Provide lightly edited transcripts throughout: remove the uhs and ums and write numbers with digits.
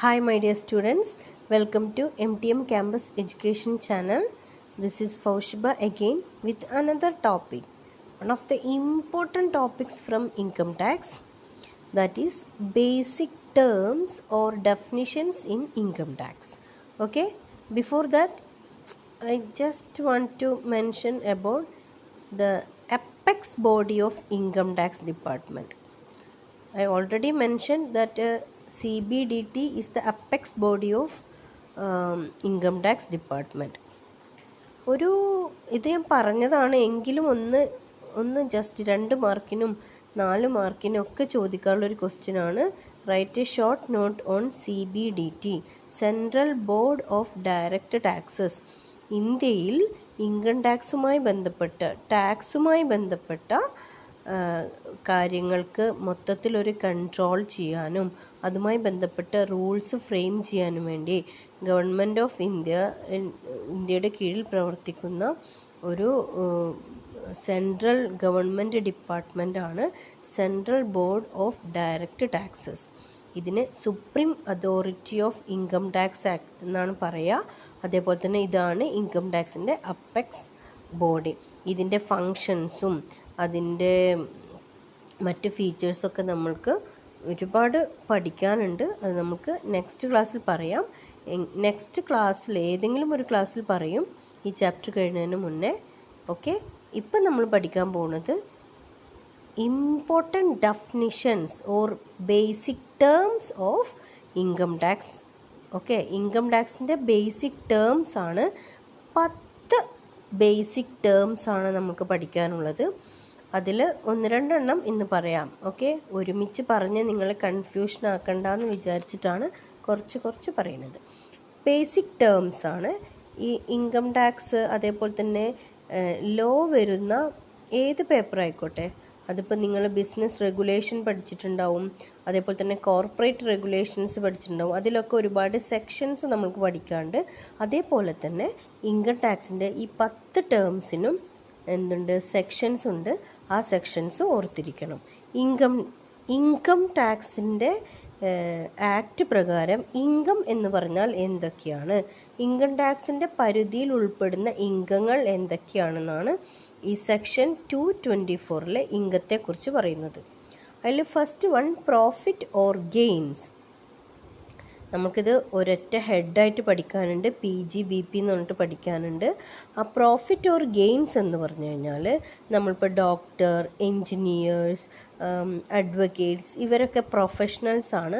Hi my dear students, welcome to MTM Campus Education channel. This is Faushiba again with another topic. One of the important topics from income tax, that is basic terms or definitions in income tax. Okay, before that I just want to mention about the apex body of income tax department. I already mentioned that CBDT is the apex body of income tax department. ഇത് ഞാൻ പറഞ്ഞതാണ് എങ്കിലും ഒന്ന് just 2 മാർക്കിനും 4 മാർക്കിനും ഒക്കെ ചോദിക്കാനുള്ളൊരു ക്വസ്റ്റ്യനാണ്. Write a short note on CBDT, central board of direct taxes. ഇന്ത്യയിൽ income ടാക്സുമായി ബന്ധപ്പെട്ട കാര്യങ്ങൾക്ക് മൊത്തത്തിലൊരു കൺട്രോൾ ചെയ്യാനും അതുമായി ബന്ധപ്പെട്ട റൂൾസ് ഫ്രെയിം ചെയ്യാനും വേണ്ടി ഗവൺമെൻറ് ഓഫ് ഇന്ത്യയുടെ കീഴിൽ പ്രവർത്തിക്കുന്ന ഒരു സെൻട്രൽ ഗവൺമെൻറ് ഡിപ്പാർട്ട്മെൻറ്റാണ് central board of direct taxes. ഇതിന് supreme authority of income tax act എന്നാണ് പറയുക. അതേപോലെ തന്നെ ഇതാണ് ഇൻകം ടാക്സിൻ്റെ അപ്പെക്സ് ബോഡി. ഇതിൻ്റെ ഫങ്ഷൻസും അതിൻ്റെ മറ്റ് ഫീച്ചേഴ്സൊക്കെ നമ്മൾക്ക് ഒരുപാട് പഠിക്കാനുണ്ട്. അത് നമുക്ക് നെക്സ്റ്റ് ക്ലാസ്സിൽ പറയാം. നെക്സ്റ്റ് ക്ലാസ്സിൽ ഏതെങ്കിലും ഒരു ക്ലാസ്സിൽ പറയും, ഈ ചാപ്റ്റർ കഴിയുന്നതിന് മുന്നേ. ഓക്കെ, ഇപ്പം നമ്മൾ പഠിക്കാൻ പോകുന്നത് important definitions or basic terms of income tax. Okay, income ടാക്സിൻ്റെ ബേസിക് ടേംസ് ആണ്. 10 ബേസിക് ടേംസ് ആണ് നമുക്ക് പഠിക്കാനുള്ളത്. അതിൽ 1-2 എണ്ണം ഇന്ന് പറയാം. ഓക്കെ, ഒരുമിച്ച് പറഞ്ഞ് നിങ്ങളെ കൺഫ്യൂഷൻ ആക്കണ്ടെന്ന് വിചാരിച്ചിട്ടാണ് കുറച്ച് പറയുന്നത്. ബേസിക് ടേംസ് ആണ് ഈ ഇൻകം ടാക്സ്. അതേപോലെ തന്നെ ലോ വരുന്ന ഏത് പേപ്പർ ആയിക്കോട്ടെ, അതിപ്പോൾ നിങ്ങൾ ബിസിനസ് റെഗുലേഷൻ പഠിച്ചിട്ടുണ്ടാവും, അതേപോലെ തന്നെ കോർപ്പറേറ്റ് റെഗുലേഷൻസ് പഠിച്ചിട്ടുണ്ടാവും. അതിലൊക്കെ ഒരുപാട് സെക്ഷൻസ് നമുക്ക് പഠിക്കാണ്ട്. അതേപോലെ തന്നെ ഇൻകം ടാക്സിൻ്റെ ഈ 10 ടേംസിനും എന്തുണ്ട്, സെക്ഷൻസ് ഉണ്ട്. ആ സെക്ഷൻസ് ഓർത്തിരിക്കണം. ഇൻകം ടാക്സിൻ്റെ ആക്ട് പ്രകാരം ഇൻകം എന്ന് പറഞ്ഞാൽ എന്തൊക്കെയാണ്, ഇൻകം ടാക്സിൻ്റെ പരിധിയിൽ ഉൾപ്പെടുന്ന ഇൻകങ്ങൾ എന്തൊക്കെയാണെന്നാണ് ഈ സെക്ഷൻ 224 ഇൻകത്തെക്കുറിച്ച് പറയുന്നത്. അതിൽ first one profit or gains. നമുക്കിത് ഒരൊറ്റ ഹെഡായിട്ട് പഠിക്കാനുണ്ട്. PGBP എന്ന് പറഞ്ഞിട്ട് പഠിക്കാനുണ്ട്. ആ പ്രോഫിറ്റ് ഓർ ഗെയിൻസ് എന്ന് പറഞ്ഞു കഴിഞ്ഞാൽ നമ്മളിപ്പോൾ ഡോക്ടർ, എൻജിനീയേഴ്സ്, അഡ്വക്കേറ്റ്സ് ഇവരൊക്കെ പ്രൊഫഷണൽസ് ആണ്.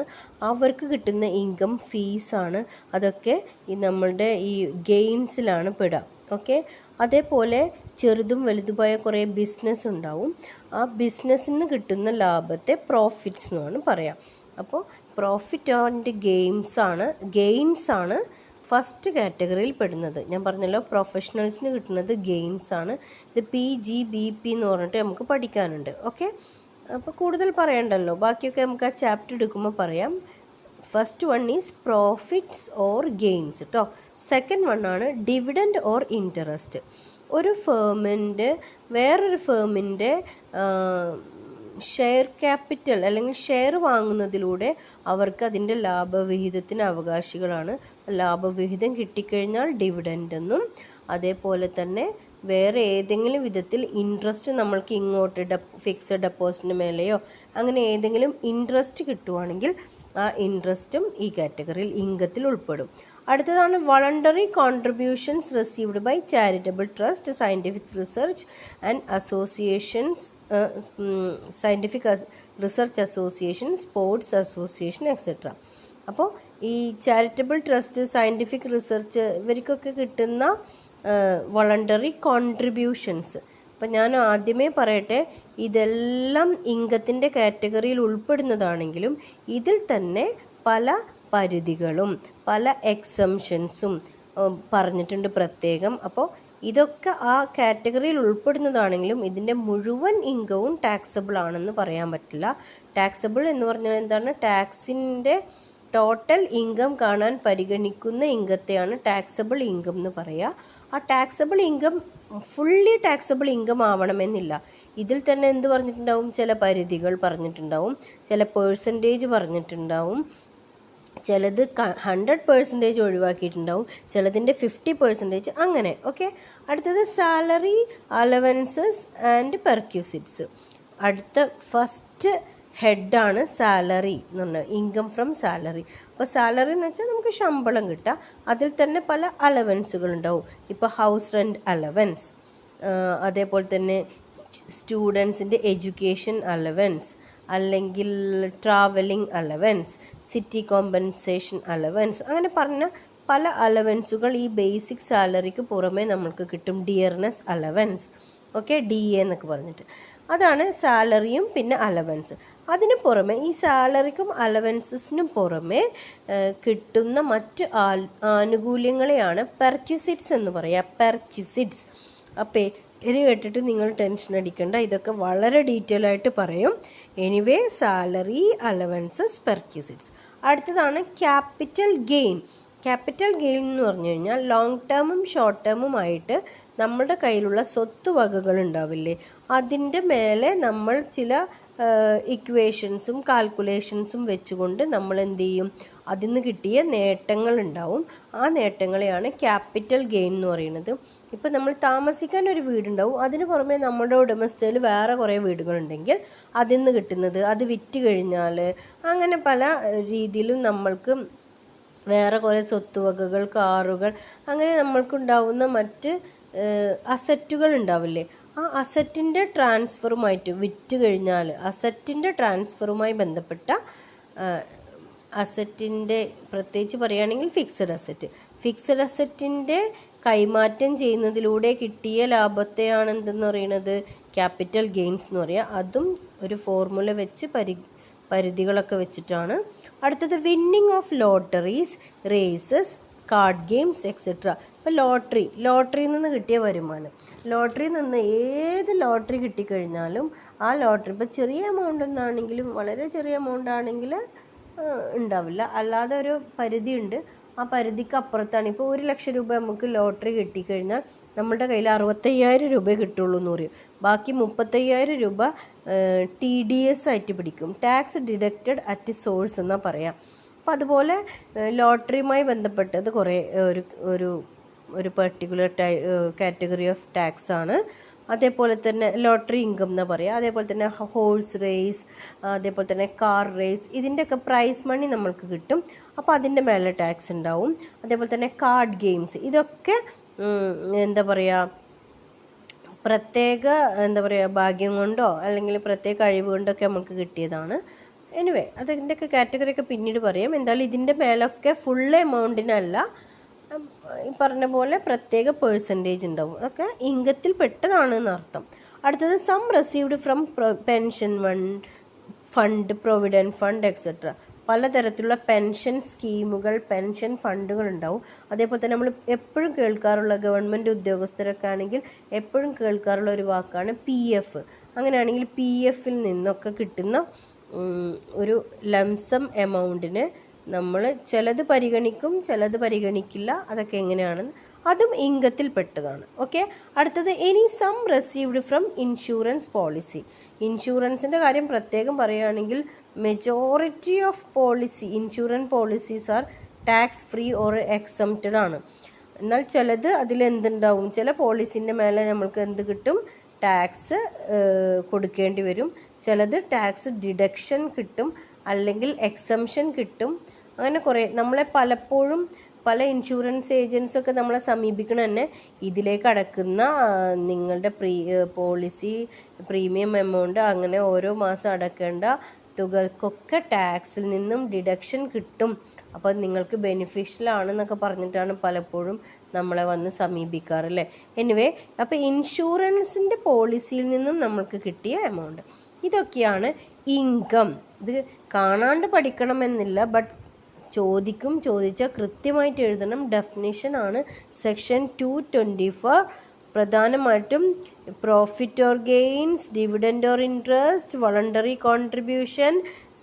അവർക്ക് കിട്ടുന്ന ഇൻകം, ഫീസാണ്. അതൊക്കെ നമ്മളുടെ ഈ ഗെയിൻസിലാണ് പെടുക. ഓക്കെ, അതേപോലെ ചെറുതും വലുതുമായ കുറേ ബിസിനസ് ഉണ്ടാവും. ആ ബിസിനസ്സിന് കിട്ടുന്ന ലാഭത്തെ പ്രോഫിറ്റ്സ് എന്നാണ് പറയാം. അപ്പോൾ പ്രോഫിറ്റ് ആൻഡ് ഗെയിൻസ് ആണ് ഫസ്റ്റ് കാറ്റഗറിയിൽ പെടുന്നത്. ഞാൻ പറഞ്ഞല്ലോ, പ്രൊഫഷണൽസിന് കിട്ടുന്നത് ഗെയിൻസ് ആണ്. ഇത് PGBP എന്ന് പറഞ്ഞിട്ട് നമുക്ക് പഠിക്കാനുണ്ട്. ഓക്കെ, അപ്പോൾ കൂടുതൽ പറയണ്ടല്ലോ, ബാക്കിയൊക്കെ നമുക്ക് ആ ചാപ്റ്റർ എടുക്കുമ്പോൾ പറയാം. First one is profits or gains കേട്ടോ. സെക്കൻഡ് വൺ ആണ് ഡിവിഡൻഡ് ഓർ ഇൻട്രസ്റ്റ്. ഒരു ഫേമിൻ്റെ വേറൊരു ഫേമിൻ്റെ ഷെയർ ക്യാപിറ്റൽ അല്ലെങ്കിൽ ഷെയർ വാങ്ങുന്നതിലൂടെ അവർക്ക് അതിൻ്റെ ലാഭവിഹിതത്തിന് അവകാശികളാണ്. ലാഭവിഹിതം കിട്ടിക്കഴിഞ്ഞാൽ ഡിവിഡൻഡ് എന്നും, അതേപോലെ തന്നെ വേറെ ഏതെങ്കിലും വിധത്തിൽ ഇൻട്രസ്റ്റ് നമ്മൾക്ക് ഇങ്ങോട്ട് ഫിക്സഡ് ഡെപ്പോസിറ്റിന് മേലെയോ അങ്ങനെ ഏതെങ്കിലും ഇൻട്രസ്റ്റ് കിട്ടുവാണെങ്കിൽ ആ ഇൻട്രസ്റ്റും ഈ കാറ്റഗറിയിൽ ഇൻകത്തിൽ ഉൾപ്പെടും. അടുത്തതാണ് voluntary contributions received by charitable trust, scientific research and associations, scientific research association, sports association etcetera. അപ്പോൾ ഈ ചാരിറ്റബിൾ ട്രസ്റ്റ്, സയൻറ്റിഫിക് റിസർച്ച് ഇവർക്കൊക്കെ കിട്ടുന്ന വോളണ്ടറി കോൺട്രിബ്യൂഷൻസ്. അപ്പം ഞാൻ ആദ്യമേ പറയട്ടെ, ഇതെല്ലാം ഇൻകത്തിൻ്റെ കാറ്റഗറിയിൽ ഉൾപ്പെടുന്നതാണെങ്കിലും ഇതിൽ തന്നെ പല പരിധികളും പല എക്സംഷൻസും പറഞ്ഞിട്ടുണ്ട് പ്രത്യേകം. അപ്പോൾ ഇതൊക്കെ ആ കാറ്റഗറിയിൽ ഉൾപ്പെടുന്നതാണെങ്കിലും ഇതിൻ്റെ മുഴുവൻ ഇൻകവും ടാക്സബിൾ ആണെന്ന് പറയാൻ പറ്റില്ല. ടാക്സബിൾ എന്ന് പറഞ്ഞാൽ എന്താണ്, ടാക്സിൻ്റെ ടോട്ടൽ ഇൻകം കാണാൻ പരിഗണിക്കുന്ന ഇൻകത്തെയാണ് ടാക്സബിൾ ഇൻകം എന്ന് പറയുക. ആ taxable income fully taxable income ആവണമെന്നില്ല. ഇതിൽ തന്നെ എന്ത് പറഞ്ഞിട്ടുണ്ടാവും, ചില പരിധികൾ പറഞ്ഞിട്ടുണ്ടാവും, ചില പേഴ്സൻറ്റേജ് പറഞ്ഞിട്ടുണ്ടാവും. ചിലത് 100% ഒഴിവാക്കിയിട്ടുണ്ടാവും, ചിലതിൻ്റെ 50% അങ്ങനെ. ഓക്കെ, അടുത്തത് സാലറി, അലവൻസസ് ആൻഡ് പെർക്യൂസിറ്റ്സ്. അടുത്ത ഫസ്റ്റ് ഹെഡാണ് സാലറി എന്ന് പറഞ്ഞാൽ ഇൻകം ഫ്രം സാലറി. അപ്പോൾ സാലറി എന്ന് വെച്ചാൽ നമുക്ക് ശമ്പളം കിട്ടുക, അതിൽ തന്നെ പല അലവൻസുകൾ ഉണ്ടാവും. ഇപ്പോൾ ഹൗസ് റെൻറ്റ് അലവൻസ്, അതേപോലെ തന്നെ സ്റ്റുഡൻസിൻ്റെ എഡ്യൂക്കേഷൻ അലവൻസ്, അല്ലെങ്കിൽ travelling allowance, city compensation allowance, അങ്ങനെ പറഞ്ഞ പല അലവൻസുകൾ ഈ ബേസിക് സാലറിക്ക് പുറമേ നമ്മൾക്ക് കിട്ടും. ഡിയർനെസ് അലവൻസ്, ഓക്കെ, DA എന്നൊക്കെ പറഞ്ഞിട്ട്, അതാണ് സാലറിയും പിന്നെ അലവൻസ്. അതിന് പുറമെ ഈ സാലറിക്കും അലവൻസസിനും പുറമെ കിട്ടുന്ന മറ്റ് ആനുകൂല്യങ്ങളെയാണ് പെർക്യൂസിറ്റ്സ് എന്ന് പറയുക. പെർക്യൂസിറ്റ്സ്. ആ പേര് കേട്ടിട്ട് നിങ്ങൾ ടെൻഷൻ അടിക്കേണ്ട, ഇതൊക്കെ വളരെ ഡീറ്റെയിൽ ആയിട്ട് പറയും. Anyway, salary, allowances, perquisites. അടുത്തതാണ് ക്യാപിറ്റൽ ഗെയിൻ. ക്യാപിറ്റൽ ഗെയിൻ എന്ന് പറഞ്ഞു കഴിഞ്ഞാൽ ലോങ് ടേമും ഷോർട്ട് ടേമുമായിട്ട് നമ്മുടെ കയ്യിലുള്ള സ്വത്തുവകകൾ ഉണ്ടാവില്ലേ, അതിൻ്റെ മേലെ നമ്മൾ ചില ഇക്വേഷൻസും കാൽക്കുലേഷൻസും വെച്ചുകൊണ്ട് നമ്മൾ എന്ത് ചെയ്യും, അതിൽ നിന്ന് കിട്ടിയ നേട്ടങ്ങൾ ഉണ്ടാവും. ആ നേട്ടങ്ങളെയാണ് ക്യാപിറ്റൽ ഗെയിൻ എന്ന് പറയുന്നത്. ഇപ്പം നമ്മൾ താമസിക്കാൻ ഒരു വീടുണ്ടാവും, അതിന് പുറമെ നമ്മുടെ ഉടമസ്ഥയിൽ വേറെ കുറേ വീടുകളുണ്ടെങ്കിൽ അതിൽ നിന്ന് കിട്ടുന്നത്, അത് വിറ്റ് കഴിഞ്ഞാൽ, അങ്ങനെ പല രീതിയിലും നമ്മൾക്ക് വേറെ കുറേ സ്വത്തുവകകൾ, കാറുകൾ, അങ്ങനെ നമ്മൾക്കുണ്ടാവുന്ന മറ്റ് അസറ്റുകൾ ഉണ്ടാവില്ലേ, ആ അസറ്റിൻ്റെ ട്രാൻസ്ഫറുമായിട്ട് വിറ്റ് കഴിഞ്ഞാൽ അസറ്റിൻ്റെ ട്രാൻസ്ഫറുമായി ബന്ധപ്പെട്ട അസറ്റിൻ്റെ, പ്രത്യേകിച്ച് പറയുകയാണെങ്കിൽ ഫിക്സഡ് അസറ്റിൻ്റെ കൈമാറ്റം ചെയ്യുന്നതിലൂടെ കിട്ടിയ ലാഭത്തെയാണ് എന്തെന്ന് പറയുന്നത്, ക്യാപിറ്റൽ ഗെയിൻസ് എന്ന് പറയുക. അതും ഒരു ഫോർമുല വെച്ച് പരിധികളൊക്കെ വെച്ചിട്ടാണ്. അടുത്തത് winning of lotteries, races, card games etcetera. ഇപ്പോൾ ലോട്ടറിയിൽ നിന്ന് കിട്ടിയ വരുമാനം, ലോട്ടറിയിൽ നിന്ന് ഏത് ലോട്ടറി കിട്ടിക്കഴിഞ്ഞാലും ആ ലോട്ടറി ഇപ്പോൾ ചെറിയ എമൗണ്ട് ഒന്നാണെങ്കിലും വളരെ ചെറിയ എമൗണ്ട് ആണെങ്കിൽ ഉണ്ടാവില്ല, അല്ലാതെ ഒരു പരിധിയുണ്ട്, ആ പരിധിക്ക് അപ്പുറത്താണ്. ഇപ്പോൾ 1 ലക്ഷം രൂപ നമുക്ക് ലോട്ടറി കിട്ടിക്കഴിഞ്ഞാൽ നമ്മുടെ കയ്യിൽ 65,000 രൂപ കിട്ടുള്ളൂ എന്ന് പറയും. ബാക്കി 35,000 രൂപ TDS ആയിട്ട് പിടിക്കും, ടാക്സ് ഡിഡക്റ്റഡ് അറ്റ് സോഴ്സ് എന്നാണ് പറയാം. അപ്പോൾ അതുപോലെ ലോട്ടറിയുമായി ബന്ധപ്പെട്ടത് കുറേ ഒരു പർട്ടിക്കുലർ കാറ്റഗറി ഓഫ് ടാക്സ് ആണ്. അതേപോലെ തന്നെ ലോട്ടറി ഇൻകം എന്ന് പറയുക. അതേപോലെ തന്നെ ഹോഴ്സ് റേസ്, അതേപോലെ തന്നെ കാർ റേസ്, ഇതിൻ്റെയൊക്കെ പ്രൈസ് മണി നമ്മൾക്ക് കിട്ടും, അപ്പോൾ അതിൻ്റെ മേലെ ടാക്സ് ഉണ്ടാവും. അതേപോലെ തന്നെ കാർഡ് ഗെയിംസ്, ഇതൊക്കെ എന്താ പറയുക, പ്രത്യേക ഭാഗ്യം കൊണ്ടോ അല്ലെങ്കിൽ പ്രത്യേക കഴിവ് കൊണ്ടൊക്കെ നമുക്ക് കിട്ടിയതാണ്. എനിവേ, അതിൻ്റെയൊക്കെ കാറ്റഗറിയൊക്കെ പിന്നീട് പറയാം. എന്തായാലും ഇതിൻ്റെ മേലൊക്കെ ഫുൾ എമൗണ്ടിനല്ല, ഈ പറഞ്ഞ പോലെ പ്രത്യേക പെർസെൻറ്റേജ് ഉണ്ടാവും, ഒക്കെ ഇൻകത്തിൽ പെട്ടതാണെന്ന് അർത്ഥം. അടുത്തത് sum received from pension fund, provident fund etcetera. പലതരത്തിലുള്ള പെൻഷൻ സ്കീമുകൾ, പെൻഷൻ ഫണ്ടുകൾ ഉണ്ടാവും. അതേപോലെ തന്നെ നമ്മൾ എപ്പോഴും കേൾക്കാറുള്ള, ഗവൺമെൻറ് ഉദ്യോഗസ്ഥരൊക്കെ ആണെങ്കിൽ എപ്പോഴും കേൾക്കാറുള്ള ഒരു വാക്കാണ് PF. അങ്ങനെയാണെങ്കിൽ PFൽ നിന്നൊക്കെ കിട്ടുന്ന ഒരു ലംസം എമൗണ്ടിന് നമ്മൾ ചിലത് പരിഗണിക്കും, ചിലത് പരിഗണിക്കില്ല. അതൊക്കെ എങ്ങനെയാണെന്ന്, അതും ഇൻകത്തിൽ പെട്ടതാണ്. ഓക്കെ, അടുത്തത് any sum received from insurance policy. ഇൻഷുറൻസിൻ്റെ കാര്യം പ്രത്യേകം പറയുകയാണെങ്കിൽ majority of insurance policies are tax free or exempted ആണ്. എന്നാൽ ചിലത് അതിലെന്തുണ്ടാവും, ചില പോളിസിൻ്റെ മേലെ നമ്മൾക്ക് എന്ത് കിട്ടും, ടാക്സ് കൊടുക്കേണ്ടി വരും. ചിലത് ടാക്സ് ഡിഡക്ഷൻ കിട്ടും, അല്ലെങ്കിൽ എക്സംഷൻ കിട്ടും. അങ്ങനെ കുറേ നമ്മളെ പലപ്പോഴും പല ഇൻഷുറൻസ് ഏജൻസൊക്കെ നമ്മളെ സമീപിക്കണം തന്നെ ഇതിലേക്ക് അടക്കുന്ന നിങ്ങളുടെ പോളിസി പ്രീമിയം എമൗണ്ട്, അങ്ങനെ ഓരോ മാസം അടക്കേണ്ട തുകക്കൊക്കെ ടാക്സിൽ നിന്നും ഡിഡക്ഷൻ കിട്ടും, അപ്പോൾ നിങ്ങൾക്ക് ബെനിഫിഷ്യൽ ആണെന്നൊക്കെ പറഞ്ഞിട്ടാണ് പലപ്പോഴും നമ്മളെ വന്ന് സമീപിക്കാറല്ലേ. എനിവേ, അപ്പോൾ ഇൻഷുറൻസിൻ്റെ പോളിസിയിൽ നിന്നും നമ്മൾക്ക് കിട്ടിയ എമൗണ്ട്, ഇതൊക്കെയാണ് ഇൻകം. ഇത് കാണാണ്ട് പഠിക്കണമെന്നില്ല, ബട്ട് ചോദിച്ചാൽ കൃത്യമായിട്ട് എഴുതണം. ഡെഫിനിഷനാണ് സെക്ഷൻ 224. പ്രധാനമായിട്ടും profit or gains, dividend or interest, voluntary contribution,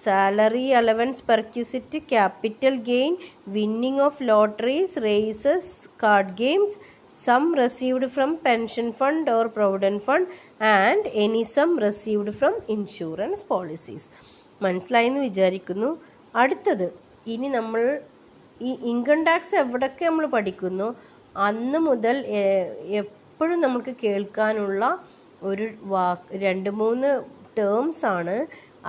salary, allowance, perquisite, capital gain, winning of lotteries, races, card games, sum received from pension fund or provident fund and any sum received from insurance policies. മനസ്സിലായെന്ന് വിചാരിക്കുന്നു. അടുത്തത് ഇനി നമ്മൾ ഈ income tax എവിടൊക്കെ നമ്മൾ പഠിക്കുന്നു അന്ന് മുതൽ എപ്പോഴും നമുക്ക് കേൾക്കാനുള്ള ഒരു 2-3 ടേംസ് ആണ്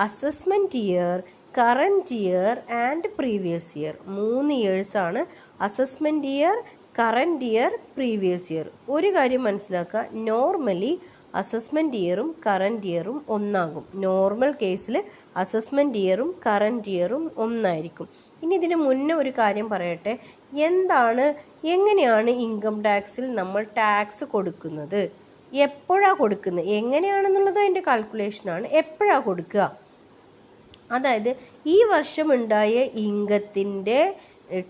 assessment year, current year and previous year. 3 ഇയേഴ്സാണ് assessment year, current year, previous year. ഒരു കാര്യം മനസ്സിലാക്കുക, നോർമലി അസസ്മെൻറ്റ് ഇയറും കറൻറ്റ് ഇയറും ഒന്നാകും. നോർമൽ കേസിൽ അസസ്മെൻറ്റ് ഇയറും കറൻറ്റ് ഇയറും ഒന്നായിരിക്കും. ഇനി ഇതിന് മുന്നേ ഒരു കാര്യം പറയട്ടെ, എങ്ങനെയാണ് ഇൻകം ടാക്സിൽ നമ്മൾ ടാക്സ് കൊടുക്കുന്നത്, എപ്പോഴാണ് കൊടുക്കുന്നത്, എങ്ങനെയാണെന്നുള്ളത് അതിൻ്റെ കാൽക്കുലേഷനാണ്. എപ്പോഴാണ് കൊടുക്കുക, അതായത് ഈ വർഷം ഉണ്ടായ ഇൻകത്തിൻ്റെ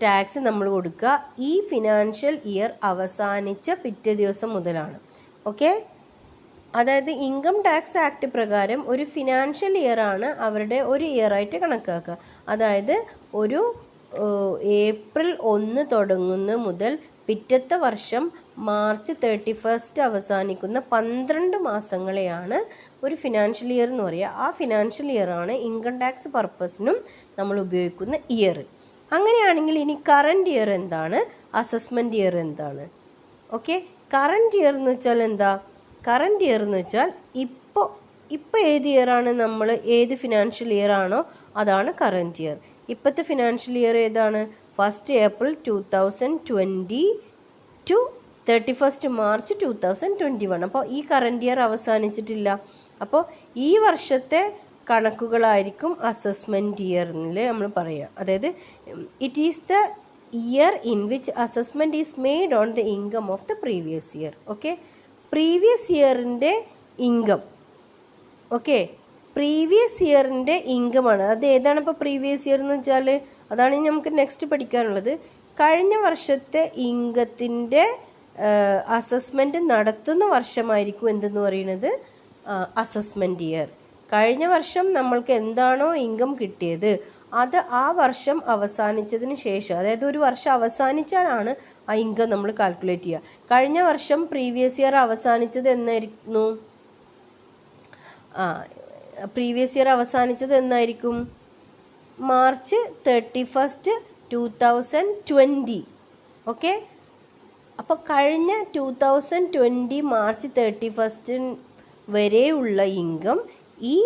ടാക്സ് നമ്മൾ കൊടുക്കുക ഈ ഫിനാൻഷ്യൽ ഇയർ അവസാനിച്ച പിറ്റേ ദിവസം മുതലാണ്. ഓക്കെ, അതായത് ഇൻകം ടാക്സ് ആക്ട് പ്രകാരം ഒരു ഫിനാൻഷ്യൽ ഇയറാണ് അവരുടെ ഒരു ഇയറായിട്ട് കണക്കാക്കുക. അതായത് ഒരു ഏപ്രിൽ 1 തുടങ്ങുന്ന മുതൽ പിറ്റത്തെ വർഷം മാർച്ച് 31 അവസാനിക്കുന്ന 12 മാസങ്ങളെയാണ് ഒരു ഫിനാൻഷ്യൽ ഇയർ എന്ന് പറയുക. ആ ഫിനാൻഷ്യൽ ഇയറാണ് ഇൻകം ടാക്സ് പർപ്പസിനും നമ്മൾ ഉപയോഗിക്കുന്ന ഇയർ. അങ്ങനെയാണെങ്കിൽ ഇനി കറൻറ്റ് ഇയർ എന്താണ്, അസസ്മെൻറ്റ് ഇയർ എന്താണ്? ഓക്കെ, കറൻറ്റ് ഇയർ എന്ന് വെച്ചാൽ എന്താ? കറൻറ്റ് ഇയർ എന്ന് വെച്ചാൽ ഇപ്പോൾ ഏത് ഇയറാണ്, നമ്മൾ ഏത് ഫിനാൻഷ്യൽ ഇയർ ആണോ അതാണ് കറൻറ്റ് ഇയർ. ഇപ്പോഴത്തെ ഫിനാൻഷ്യൽ ഇയർ ഏതാണ്? 1 ഏപ്രിൽ 2020 ടു 31 മാർച്ച് 2021. അപ്പോൾ ഈ കറൻറ്റ് ഇയർ അവസാനിച്ചിട്ടില്ല. അപ്പോൾ ഈ വർഷത്തെ കണക്കുകളായിരിക്കും അസസ്മെൻറ്റ് ഇയർ എന്നിൽ നമ്മൾ പറയുക. അതായത് it is the year in which assessment is made on the income of the previous year. Okay, previous ഇയറിൻ്റെ ഇൻകം. ഓക്കെ, പ്രീവിയസ് ഇയറിൻ്റെ ഇൻകമാണ്. അത് ഏതാണ് ഇപ്പോൾ പ്രീവിയസ് ഇയർ എന്ന് വെച്ചാൽ? അതാണ് നമുക്ക് നെക്സ്റ്റ് പഠിക്കാനുള്ളത്. കഴിഞ്ഞ വർഷത്തെ ഇൻകത്തിൻ്റെ അസസ്മെൻറ്റ് നടത്തുന്ന വർഷമായിരിക്കും എന്തെന്ന് പറയുന്നത് അസസ്മെൻറ്റ് ഇയർ. കഴിഞ്ഞ വർഷം നമ്മൾക്ക് എന്താണോ ഇൻകം കിട്ടിയത് അത് ആ വർഷം അവസാനിച്ചതിന് ശേഷം, അതായത് ഒരു വർഷം അവസാനിച്ചാലാണ് ആ ഇൻകം നമ്മൾ കാൽക്കുലേറ്റ് ചെയ്യുക. കഴിഞ്ഞ വർഷം പ്രീവിയസ് ഇയർ അവസാനിച്ചത് എന്നായിരുന്നു? പ്രീവിയസ് ഇയർ അവസാനിച്ചത് എന്നായിരിക്കും? മാർച്ച് 31 2020. ഓക്കെ, അപ്പോൾ കഴിഞ്ഞ 2020 മാർച്ച് 31 വരെയുള്ള ഇൻകം ഈ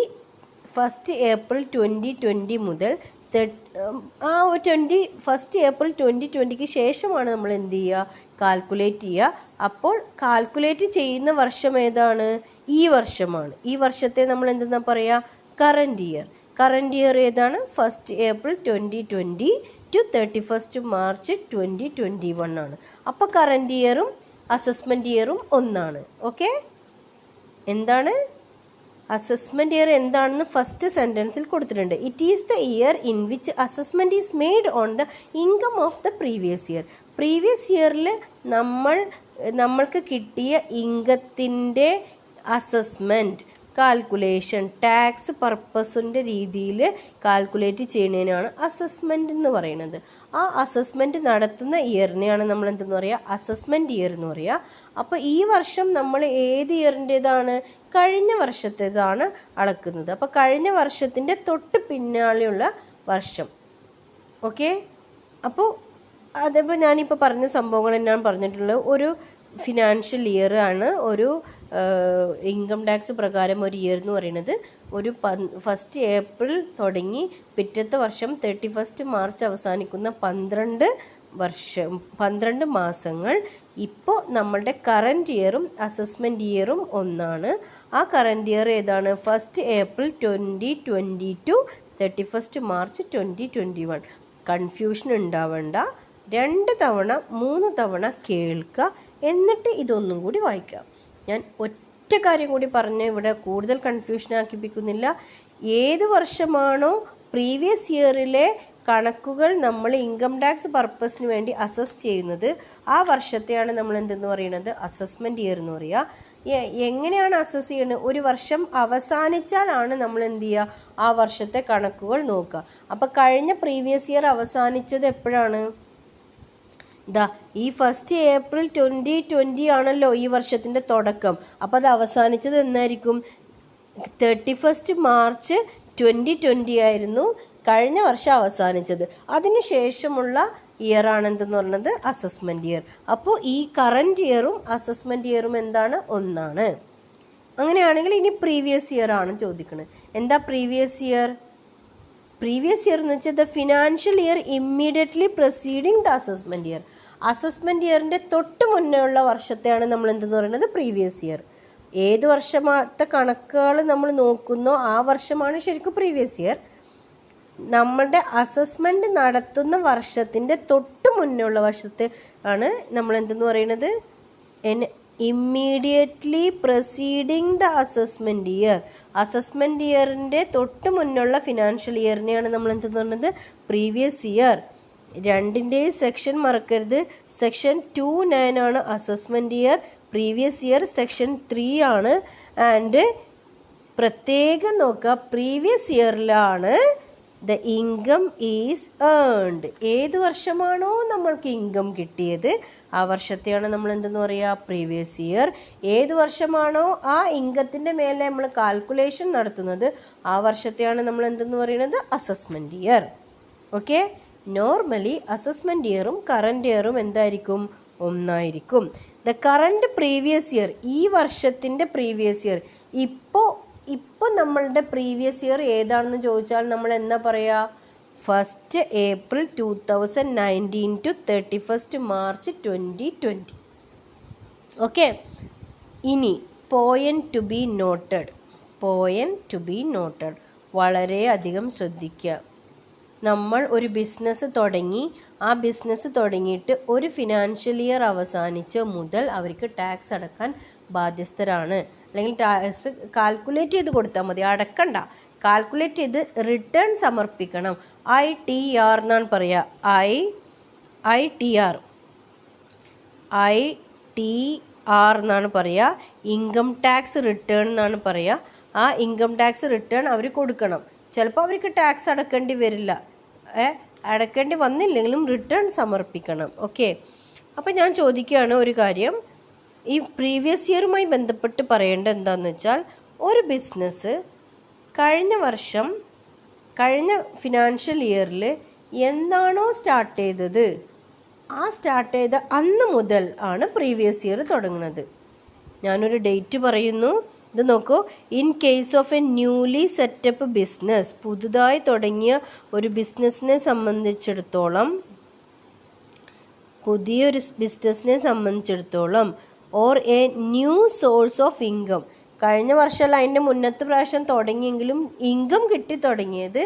1 ഏപ്രിൽ 2020 മുതൽ 1 ഏപ്രിൽ 2020 ശേഷമാണ് നമ്മൾ എന്ത് ചെയ്യുക, കാൽക്കുലേറ്റ് ചെയ്യുക. അപ്പോൾ കാൽക്കുലേറ്റ് ചെയ്യുന്ന വർഷം ഏതാണ്? ഈ വർഷമാണ്. ഈ വർഷത്തെ നമ്മൾ എന്തെന്നാ പറയുക? Current year. കറൻറ്റ് ഇയർ ഏതാണ്? 1 ഏപ്രിൽ 2020 ടു 31 മാർച്ച് 2021 ആണ്. അപ്പോൾ കറൻറ്റ് ഇയറും അസസ്മെൻറ്റ് ഇയറും ഒന്നാണ്. ഓക്കെ, എന്താണ് അസസ്മെൻറ്റ് ഇയർ എന്താണെന്ന് ഫസ്റ്റ് സെൻറ്റൻസിൽ കൊടുത്തിട്ടുണ്ട്. It is the year in which assessment is made on the income of the previous year. Previous ഇയറിൽ നമ്മൾക്ക് കിട്ടിയ ഇൻകത്തിൻ്റെ അസസ്മെൻറ്റ് കാൽക്കുലേഷൻ ടാക്സ് പർപ്പസിൻ്റെ രീതിയിൽ കാൽക്കുലേറ്റ് ചെയ്യുന്നതിനാണ് അസസ്മെൻറ്റ് എന്ന് പറയുന്നത്. ആ അസസ്മെൻറ്റ് നടത്തുന്ന ഇയറിനെയാണ് നമ്മൾ എന്തെന്ന് പറയുക? അസസ്മെൻറ്റ് ഇയർ എന്ന് പറയുക. അപ്പോൾ ഈ വർഷം നമ്മൾ ഏത് ഇയറിൻ്റേതാണ്? കഴിഞ്ഞ വർഷത്തേതാണ് അളക്കുന്നത്. അപ്പോൾ കഴിഞ്ഞ വർഷത്തിൻ്റെ തൊട്ട് പിന്നാലെയുള്ള വർഷം. ഓക്കെ, അപ്പോൾ അതേപോലെ ഞാനിപ്പോൾ പറഞ്ഞ സംഭവങ്ങൾ ഞാൻ പറഞ്ഞിട്ടുള്ളത് ഒരു ഫിനാൻഷ്യൽ ഇയർ ആണ്. ഒരു ഇൻകം ടാക്സ് പ്രകാരം ഒരു ഇയർ എന്ന് പറയുന്നത് ഒരു 1 ഏപ്രിൽ തുടങ്ങി പിറ്റത്തെ വർഷം 31 മാർച്ച് അവസാനിക്കുന്ന 12 മാസങ്ങൾ. ഇപ്പോൾ നമ്മളുടെ കറൻറ്റ് ഇയറും അസസ്മെൻറ്റ് ഇയറും ഒന്നാണ്. ആ കറൻറ്റ് ഇയർ ഏതാണ്? 1 ഏപ്രിൽ 2020 ടു 31 മാർച്ച് 2021. കൺഫ്യൂഷൻ ഉണ്ടാവണ്ട, 2 തവണ 3 തവണ കേൾക്കുക, എന്നിട്ട് ഇതൊന്നും കൂടി വായിക്കാം. ഞാൻ ഒറ്റ കാര്യം കൂടി പറഞ്ഞ് ഇവിടെ കൂടുതൽ കൺഫ്യൂഷൻ ആക്കിപ്പിക്കുന്നില്ല. ഏത് വർഷമാണോ പ്രീവിയസ് ഇയറിലെ കണക്കുകൾ നമ്മൾ ഇൻകം ടാക്സ് പർപ്പസിന് വേണ്ടി അസസ് ചെയ്യുന്നത് ആ വർഷത്തെയാണ് നമ്മൾ എന്തെന്ന് പറയുന്നത്? അസസ്മെൻറ്റ് ഇയർ എന്ന് പറയുക. എങ്ങനെയാണ് അസസ് ചെയ്യുന്നത്? ഒരു വർഷം അവസാനിച്ചാലാണ് നമ്മൾ എന്ത് ചെയ്യുക? ആ വർഷത്തെ കണക്കുകൾ നോക്കുക. അപ്പോൾ കഴിഞ്ഞ പ്രീവിയസ് ഇയർ അവസാനിച്ചത് എപ്പോഴാണ്? ഈ 1 ഏപ്രിൽ 2020 ആണല്ലോ ഈ വർഷത്തിൻ്റെ തുടക്കം. അപ്പോൾ അത് അവസാനിച്ചത് എന്നായിരിക്കും? 31 മാർച്ച് 2020 ആയിരുന്നു കഴിഞ്ഞ വർഷം അവസാനിച്ചത്. അതിനുശേഷമുള്ള ഇയർ ആണ് എന്തെന്ന് പറയുന്നത് അസസ്മെൻറ്റ് ഇയർ. അപ്പോൾ ഈ കറൻറ്റ് ഇയറും അസസ്മെൻറ്റ് ഇയറും എന്താണ് ഒന്നാണ്. അങ്ങനെയാണെങ്കിൽ ഇനി പ്രീവിയസ് ഇയർ ആണ് ചോദിക്കുന്നത്. എന്താ പ്രീവിയസ് ഇയർ? പ്രീവിയസ് ഇയർ എന്ന് വെച്ചാൽ the financial year immediately proceeding the assessment year. Assessment ഇയറിൻ്റെ തൊട്ട് മുന്നേ ഉള്ള വർഷത്തെയാണ് നമ്മൾ എന്തെന്ന് പറയുന്നത് പ്രീവിയസ് ഇയർ. ഏത് വർഷത്തെ കണക്കുകൾ നമ്മൾ നോക്കുന്നോ ആ വർഷമാണ് ശരിക്കും പ്രീവിയസ് ഇയർ. നമ്മളുടെ അസസ്മെൻറ്റ് നടത്തുന്ന വർഷത്തിൻ്റെ തൊട്ട് മുന്നേ ഉള്ള വർഷത്തെ ആണ് നമ്മൾ എന്തെന്ന് പറയുന്നത് immediately proceeding the assessment year. Assessment ഇയറിൻ്റെ തൊട്ട് മുന്നുള്ള ഫിനാൻഷ്യൽ ഇയറിനെയാണ് നമ്മൾ എന്തെന്ന് പറയുന്നത് പ്രീവിയസ് ഇയർ. രണ്ടിൻ്റെയും സെക്ഷൻ മറക്കരുത്. സെക്ഷൻ 2(9) ആണ് assessment year, previous year section 3 ആണ്. ആൻഡ് പ്രത്യേകം നോക്കുക, പ്രീവിയസ് ഇയറിലാണ് ദ ഇൻകം ഈസ് ഏൺഡ്. ഏത് വർഷമാണോ നമ്മൾക്ക് ഇൻകം കിട്ടിയത് ആ വർഷത്തെയാണ് നമ്മൾ എന്തെന്ന് പറയുക പ്രീവിയസ് ഇയർ. ഏത് വർഷമാണോ ആ ഇൻകത്തിൻ്റെ മേലെ നമ്മൾ കാൽക്കുലേഷൻ നടത്തുന്നത് ആ വർഷത്തെയാണ് നമ്മൾ എന്തെന്ന് പറയുന്നത് assessment year. Okay, normally assessment ഇയറും കറൻറ്റ് ഇയറും എന്തായിരിക്കും ഒന്നായിരിക്കും. ദ കറൻറ്റ് പ്രീവിയസ് ഇയർ, ഈ വർഷത്തിൻ്റെ പ്രീവിയസ് ഇയർ. ഇപ്പോൾ നമ്മളുടെ പ്രീവിയസ് ഇയർ ഏതാണെന്ന് ചോദിച്ചാൽ നമ്മൾ എന്താ പറയുക 1st April 2019 to 31st March 2020. Okay, ഇനി പോയിന്റ് ടു ബി നോട്ടഡ് വളരെയധികം ശ്രദ്ധിക്കുക. നമ്മൾ ഒരു ബിസിനസ് തുടങ്ങി, ആ ബിസിനസ് തുടങ്ങിയിട്ട് ഒരു ഫിനാൻഷ്യൽ ഇയർ അവസാനിച്ച് മുതൽ അവർക്ക് ടാക്സ് അടക്കാൻ ബാധ്യസ്ഥരാണ്. അല്ലെങ്കിൽ ടാക്സ് കാൽക്കുലേറ്റ് ചെയ്ത് കൊടുത്താൽ മതി, അടക്കണ്ട. കാൽക്കുലേറ്റ് ചെയ്ത് റിട്ടേൺ സമർപ്പിക്കണം. ITR എന്നാണ് പറയുക. ITR എന്നാണ് പറയുക. ഇൻകം ടാക്സ് റിട്ടേൺ എന്നാണ് പറയുക. ആ ഇൻകം ടാക്സ് റിട്ടേൺ അവർ കൊടുക്കണം. ചിലപ്പോൾ അവർക്ക് ടാക്സ് അടക്കേണ്ടി വരില്ല, അടക്കേണ്ടി വന്നില്ലെങ്കിലും റിട്ടേൺ സമർപ്പിക്കണം. ഓക്കെ, അപ്പോൾ ഞാൻ ചോദിക്കുകയാണ് ഒരു കാര്യം, ഈ പ്രീവിയസ് ഇയറുമായി ബന്ധപ്പെട്ട് പറയേണ്ടത് എന്താണെന്ന് വെച്ചാൽ, ഒരു ബിസിനസ് കഴിഞ്ഞ ഫിനാൻഷ്യൽ ഇയറിൽ എന്താണോ സ്റ്റാർട്ട് ചെയ്തത് ആ സ്റ്റാർട്ട് ചെയ്ത അന്ന് മുതൽ ആണ് പ്രീവിയസ് ഇയർ തുടങ്ങുന്നത്. ഞാനൊരു ഡേറ്റ് പറയുന്നു, ഇത് നോക്കൂ. In case of A newly setup business, പുതുതായി തുടങ്ങിയ ഒരു ബിസിനസ്സിനെ സംബന്ധിച്ചിടത്തോളം or A new source of income, കഴിഞ്ഞ വർഷം അതിൻ്റെ മുന്നത്തെ പ്രാവശ്യം തുടങ്ങിയെങ്കിലും ഇൻകം കിട്ടി തുടങ്ങിയത്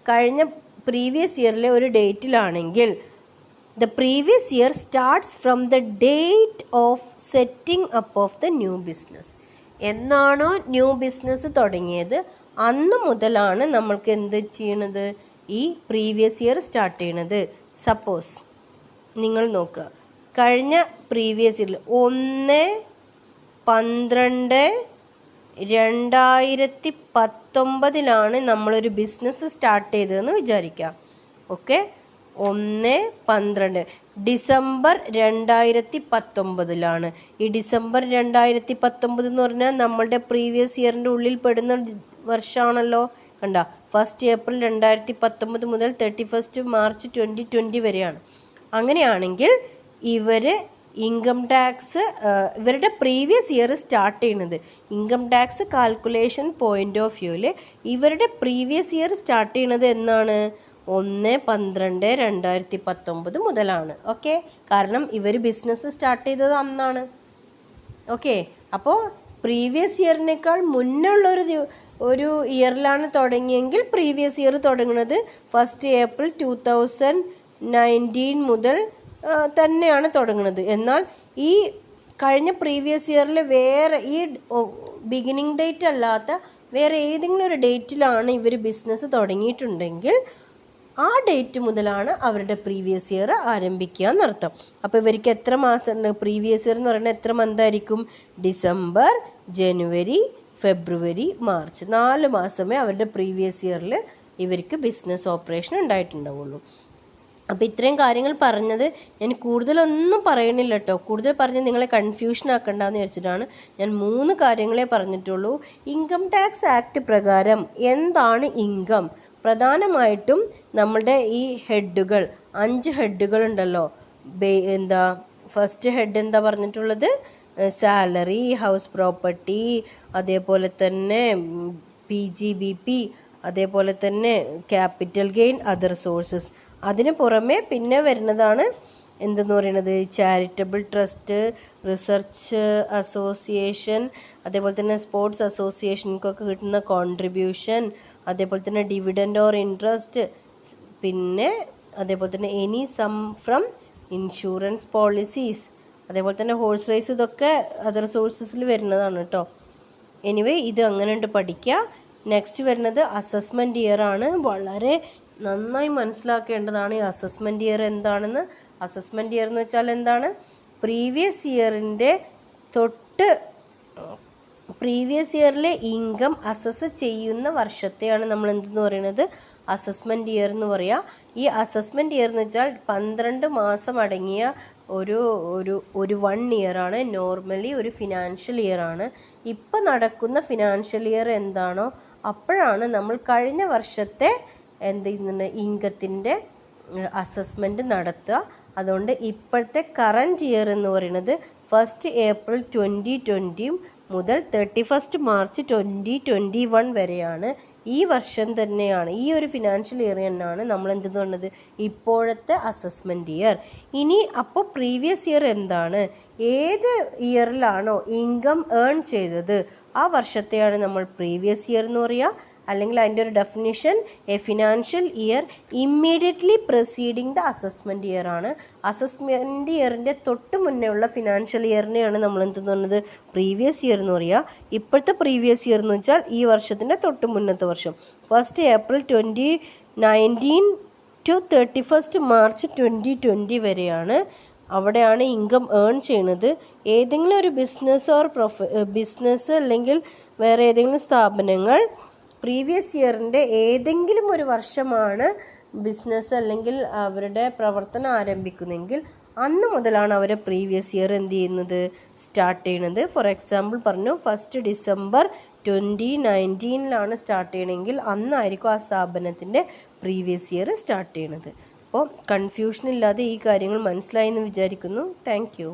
കഴിഞ്ഞ പ്രീവിയസ് ഇയറിലെ ഒരു ഡേറ്റിലാണെങ്കിൽ the previous year starts from the date of setting up of the new business. എന്നാണോ ന്യൂ ബിസിനസ് തുടങ്ങിയത് അന്ന് മുതലാണ് നമ്മൾക്ക് എന്ത് ചെയ്യണത് ഈ പ്രീവിയസ് ഇയർ സ്റ്റാർട്ട് ചെയ്യണത്. സപ്പോസ് നിങ്ങൾ നോക്കുക, കഴിഞ്ഞ പ്രീവിയസ് ഇയറിൽ 1/12/2019 നമ്മളൊരു ബിസിനസ് സ്റ്റാർട്ട് ചെയ്തതെന്ന് വിചാരിക്കാം. ഓക്കെ, 1/12 ഡിസംബർ 2019 ഈ ഡിസംബർ 2019 എന്ന് പറഞ്ഞാൽ നമ്മളുടെ പ്രീവിയസ് ഇയറിൻ്റെ ഉള്ളിൽ പെടുന്ന വർഷമാണല്ലോ. കണ്ട, 1st April 2019 മുതൽ 31st March 2020 വരെയാണ്. അങ്ങനെയാണെങ്കിൽ ഇൻകം ടാക്സ് ഇവരുടെ പ്രീവിയസ് ഇയർ സ്റ്റാർട്ട് ചെയ്യുന്നത് income tax calculation point of വ്യൂവിൽ ഇവരുടെ പ്രീവിയസ് ഇയർ സ്റ്റാർട്ട് ചെയ്യുന്നത് എന്നാണ് 1/12/2019 മുതലാണ്. ഓക്കെ, കാരണം ഇവർ ബിസിനസ് സ്റ്റാർട്ട് ചെയ്തത് അന്നാണ്. ഓക്കെ, അപ്പോൾ പ്രീവിയസ് ഇയറിനേക്കാൾ മുന്നുള്ളൊരു ഇയറിലാണ് തുടങ്ങിയെങ്കിൽ പ്രീവിയസ് ഇയർ തുടങ്ങുന്നത് 1st April 2019 മുതൽ തന്നെയാണ് തുടങ്ങുന്നത്. എന്നാൽ ഈ കഴിഞ്ഞ പ്രീവിയസ് ഇയറിൽ വേറെ ഈ ബിഗിനിങ് ഡേറ്റ് അല്ലാത്ത വേറെ ഏതെങ്കിലും ഒരു ഡേറ്റിലാണ് ഇവർ ബിസിനസ് തുടങ്ങിയിട്ടുണ്ടെങ്കിൽ ആ ഡേറ്റ് മുതലാണ് അവരുടെ പ്രീവിയസ് ഇയർ ആരംഭിക്കുക എന്നർത്ഥം. അപ്പോൾ ഇവർക്ക് എത്ര മാസം ഉണ്ട്? പ്രീവിയസ് ഇയർ എന്ന് പറയുന്നത് എത്ര മന്തായിരിക്കും? ഡിസംബർ, ജനുവരി, ഫെബ്രുവരി, മാർച്ച്, 4 മാസമേ അവരുടെ പ്രീവിയസ് ഇയറിൽ ഇവർക്ക് ബിസിനസ് ഓപ്പറേഷൻ ഉണ്ടായിട്ടുണ്ടാവുള്ളൂ. അപ്പോൾ ഇത്രയും കാര്യങ്ങൾ പറഞ്ഞത് ഞാൻ കൂടുതലൊന്നും പറയണില്ല കേട്ടോ. കൂടുതൽ പറഞ്ഞ് നിങ്ങളെ കൺഫ്യൂഷൻ ആക്കണ്ടെന്ന് വെച്ചിട്ടാണ് ഞാൻ 3 കാര്യങ്ങളെ പറഞ്ഞിട്ടുള്ളൂ. ഇൻകം ടാക്സ് ആക്ട് പ്രകാരം എന്താണ് ഇൻകം? പ്രധാനമായിട്ടും നമ്മളുടെ ഈ ഹെഡുകൾ 5 ഹെഡുകൾ ഉണ്ടല്ലോ. ഫസ്റ്റ് ഹെഡ് എന്താ പറഞ്ഞിട്ടുള്ളത്? സാലറി, ഹൗസ് പ്രോപ്പർട്ടി, അതേപോലെ തന്നെ PGBP, അതേപോലെ തന്നെ ക്യാപിറ്റൽ ഗെയിൻ, അതർ സോഴ്സസ്. അതിന് പുറമെ പിന്നെ വരുന്നതാണ് എന്തെന്ന് പറയുന്നത്? ചാരിറ്റബിൾ ട്രസ്റ്റ്, റിസർച്ച് അസോസിയേഷൻ, അതേപോലെ തന്നെ സ്പോർട്സ് അസോസിയേഷൻക്കൊക്കെ കിട്ടുന്ന കോൺട്രിബ്യൂഷൻ, അതേപോലെ തന്നെ ഡിവിഡൻഡ് ഓർ ഇൻട്രസ്റ്റ്, പിന്നെ അതേപോലെ തന്നെ any sum from insurance policies, അതേപോലെ തന്നെ ഹോഴ്സ് റേസ്, ഇതൊക്കെ അതർ സോഴ്സസിൽ വരുന്നതാണ് കേട്ടോ. എനിവേ ഇത് അങ്ങനെ ഉണ്ട് പഠിക്കുക. നെക്സ്റ്റ് വരുന്നത് അസസ്മെൻറ്റ് ഇയർ ആണ്. വളരെ നന്നായി മനസ്സിലാക്കേണ്ടതാണ് ഈ അസസ്മെൻറ്റ് ഇയർ എന്താണെന്ന്. അസസ്മെൻറ്റ് ഇയർ എന്ന് വെച്ചാൽ എന്താണ്? പ്രീവിയസ് ഇയറിലെ ഇൻകം അസസ് ചെയ്യുന്ന വർഷത്തെയാണ് നമ്മൾ എന്തെന്ന് പറയുന്നത്? അസസ്മെൻറ്റ് ഇയർ എന്ന് പറയുക. ഈ അസസ്മെൻറ്റ് ഇയർ എന്ന് വെച്ചാൽ 12 മാസം അടങ്ങിയ ഒരു 1 ഇയറാണ്. നോർമലി ഒരു ഫിനാൻഷ്യൽ ഇയർ ആണ്. ഇപ്പം നടക്കുന്ന ഫിനാൻഷ്യൽ ഇയർ എന്താണോ അപ്പോഴാണ് നമ്മൾ കഴിഞ്ഞ വർഷത്തെ ഇൻകത്തിൻ്റെ അസസ്മെൻറ്റ് നടത്തുക. അതുകൊണ്ട് ഇപ്പോഴത്തെ കറൻറ്റ് ഇയർ എന്ന് പറയുന്നത് 1 ഏപ്രിൽ 2020 മുതൽ 31 മാർച്ച് 2021 വരെയാണ്. ഈ വർഷം തന്നെയാണ്, ഈ ഒരു ഫിനാൻഷ്യൽ ഇയർ തന്നെയാണ് നമ്മൾ എന്തെന്ന് പറയുന്നത്? ഇപ്പോഴത്തെ അസസ്മെൻറ്റ് ഇയർ. ഇനി അപ്പോൾ പ്രീവിയസ് ഇയർ എന്താണ്? ഏത് ഇയറിലാണോ ഇൻകം ഏൺ ചെയ്തത് ആ വർഷത്തെയാണ് നമ്മൾ പ്രീവിയസ് ഇയർ എന്ന് പറയുക. അല്ലെങ്കിൽ അതിൻ്റെ ഒരു definition, A financial year immediately preceding the assessment year ആണ്. അസസ്മെൻറ്റ് ഇയറിൻ്റെ തൊട്ട് മുന്നേ ഉള്ള ഫിനാൻഷ്യൽ ഇയറിനെയാണ് നമ്മൾ എന്തെന്ന് പറയുന്നത്? പ്രീവിയസ് ഇയർ എന്ന് പറയുക. ഇപ്പോഴത്തെ പ്രീവിയസ് ഇയർ എന്ന് വെച്ചാൽ ഈ വർഷത്തിൻ്റെ തൊട്ട് മുന്നത്തെ വർഷം, 1 ഏപ്രിൽ 2019 to 31 മാർച്ച് 2020 വരെയാണ്. അവിടെയാണ് ഇൻകം ഏൺ ചെയ്യുന്നത്. ഏതെങ്കിലും ഒരു ബിസിനസ് അല്ലെങ്കിൽ വേറെ ഏതെങ്കിലും സ്ഥാപനങ്ങൾ പ്രീവിയസ് ഇയറിൻ്റെ ഏതെങ്കിലും ഒരു വർഷമാണ് ബിസിനസ് അല്ലെങ്കിൽ അവരുടെ പ്രവർത്തനം ആരംഭിക്കുന്നതെങ്കിൽ അന്ന് മുതലാണ് അവർ പ്രീവിയസ് ഇയർ എന്ത് ചെയ്യുന്നത്? സ്റ്റാർട്ട് ചെയ്യുന്നത്. ഫോർ എക്സാമ്പിൾ പറഞ്ഞു, 1 ഡിസംബർ 2019 സ്റ്റാർട്ട് ചെയ്യണമെങ്കിൽ അന്നായിരിക്കും ആ സ്ഥാപനത്തിൻ്റെ പ്രീവിയസ് ഇയർ സ്റ്റാർട്ട് ചെയ്യുന്നത്. അപ്പോൾ കൺഫ്യൂഷൻ ഇല്ലാതെ ഈ കാര്യങ്ങൾ മനസ്സിലായി എന്ന് വിചാരിക്കുന്നു. Thank you.